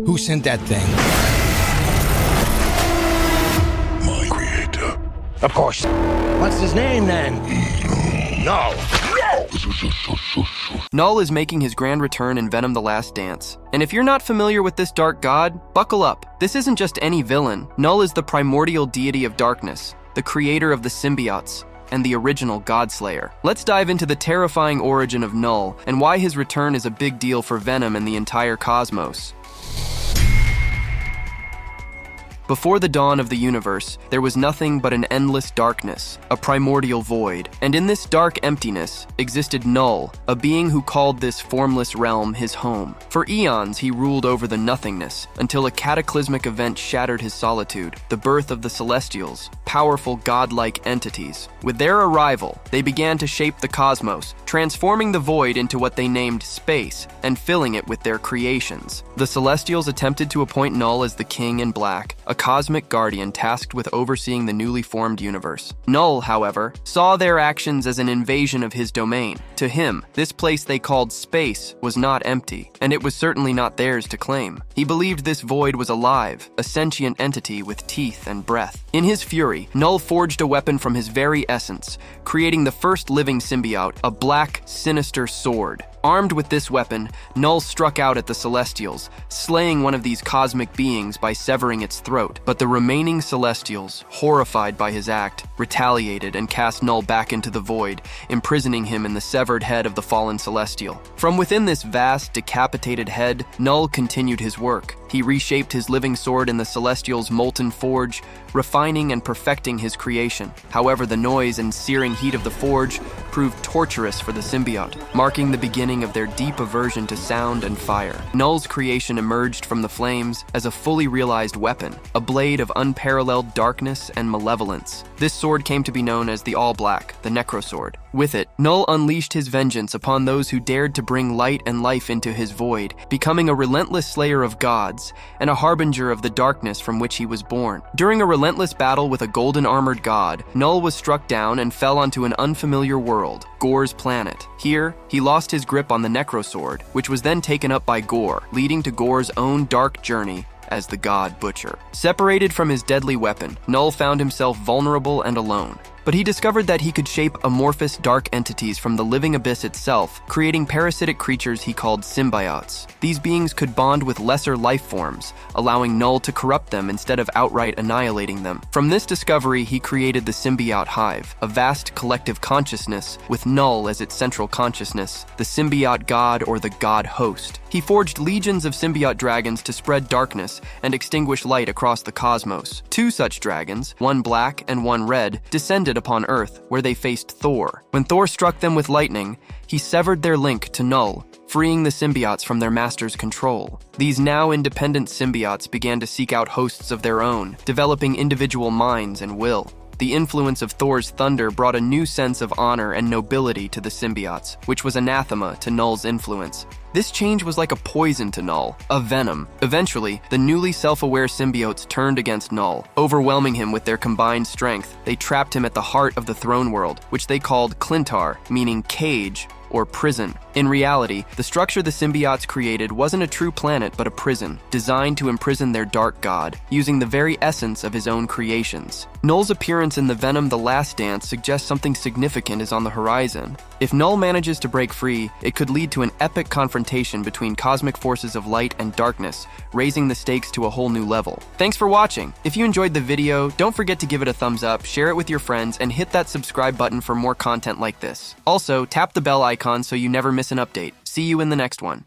Who sent that thing? My creator. Of course. What's his name, then? No. Knull is making his grand return in Venom: The Last Dance. And if you're not familiar with this dark god, buckle up. This isn't just any villain. Knull is the primordial deity of darkness, the creator of the symbiotes, and the original Godslayer. Let's dive into the terrifying origin of Knull and why his return is a big deal for Venom and the entire cosmos. Before the dawn of the universe, there was nothing but an endless darkness, a primordial void. And in this dark emptiness existed Knull, a being who called this formless realm his home. For eons, he ruled over the nothingness, until a cataclysmic event shattered his solitude, the birth of the Celestials, powerful godlike entities. With their arrival, they began to shape the cosmos, transforming the void into what they named space, and filling it with their creations. The Celestials attempted to appoint Knull as the King in Black, a cosmic guardian tasked with overseeing the newly formed universe. Knull, however, saw their actions as an invasion of his domain. To him, this place they called space was not empty, and it was certainly not theirs to claim. He believed this void was alive, a sentient entity with teeth and breath. In his fury, Knull forged a weapon from his very essence, creating the first living symbiote, a black, sinister sword. Armed with this weapon, Knull struck out at the Celestials, slaying one of these cosmic beings by severing its throat. But the remaining Celestials, horrified by his act, retaliated and cast Knull back into the void, imprisoning him in the severed head of the fallen Celestial. From within this vast, decapitated head, Knull continued his work. He reshaped his living sword in the Celestials' molten forge, refining and perfecting his creation. However, the noise and searing heat of the forge proved torturous for the symbiote, marking the beginning of their deep aversion to sound and fire. Knull's creation emerged from the flames as a fully realized weapon, a blade of unparalleled darkness and malevolence. This sword came to be known as the All-Black the Necrosword. With it, Knull unleashed his vengeance upon those who dared to bring light and life into his void, becoming a relentless slayer of gods and a harbinger of the darkness from which he was born. During a relentless battle with a golden-armored god, Knull was struck down and fell onto an unfamiliar world, Gorr's planet. Here, he lost his grip on the Necrosword, which was then taken up by Gorr, leading to Gorr's own dark journey as the God Butcher. Separated from his deadly weapon, Knull found himself vulnerable and alone. But he discovered that he could shape amorphous dark entities from the living abyss itself, creating parasitic creatures he called symbiotes. These beings could bond with lesser life forms, allowing Knull to corrupt them instead of outright annihilating them. From this discovery, he created the symbiote hive, a vast collective consciousness with Knull as its central consciousness, the symbiote god or the god host. He forged legions of symbiote dragons to spread darkness and extinguish light across the cosmos. Two such dragons, one black and one red, descended upon Earth, where they faced Thor. When Thor struck them with lightning, he severed their link to Knull, freeing the symbiotes from their master's control. These now independent symbiotes began to seek out hosts of their own, developing individual minds and will. The influence of Thor's thunder brought a new sense of honor and nobility to the symbiotes, which was anathema to Knull's influence. This change was like a poison to Knull, a venom. Eventually, the newly self-aware symbiotes turned against Knull, overwhelming him with their combined strength. They trapped him at the heart of the throne world, which they called Clintar, meaning cage or prison. In reality, the structure the symbiotes created wasn't a true planet but a prison, designed to imprison their dark god, using the very essence of his own creations. Knull's appearance in the Venom: The Last Dance suggests something significant is on the horizon. If Knull manages to break free, it could lead to an epic confrontation between cosmic forces of light and darkness, raising the stakes to a whole new level. Thanks for watching. If you enjoyed the video, don't forget to give it a thumbs up, share it with your friends, and hit that subscribe button for more content like this. Also, tap the bell icon so you never miss an update. See you in the next one.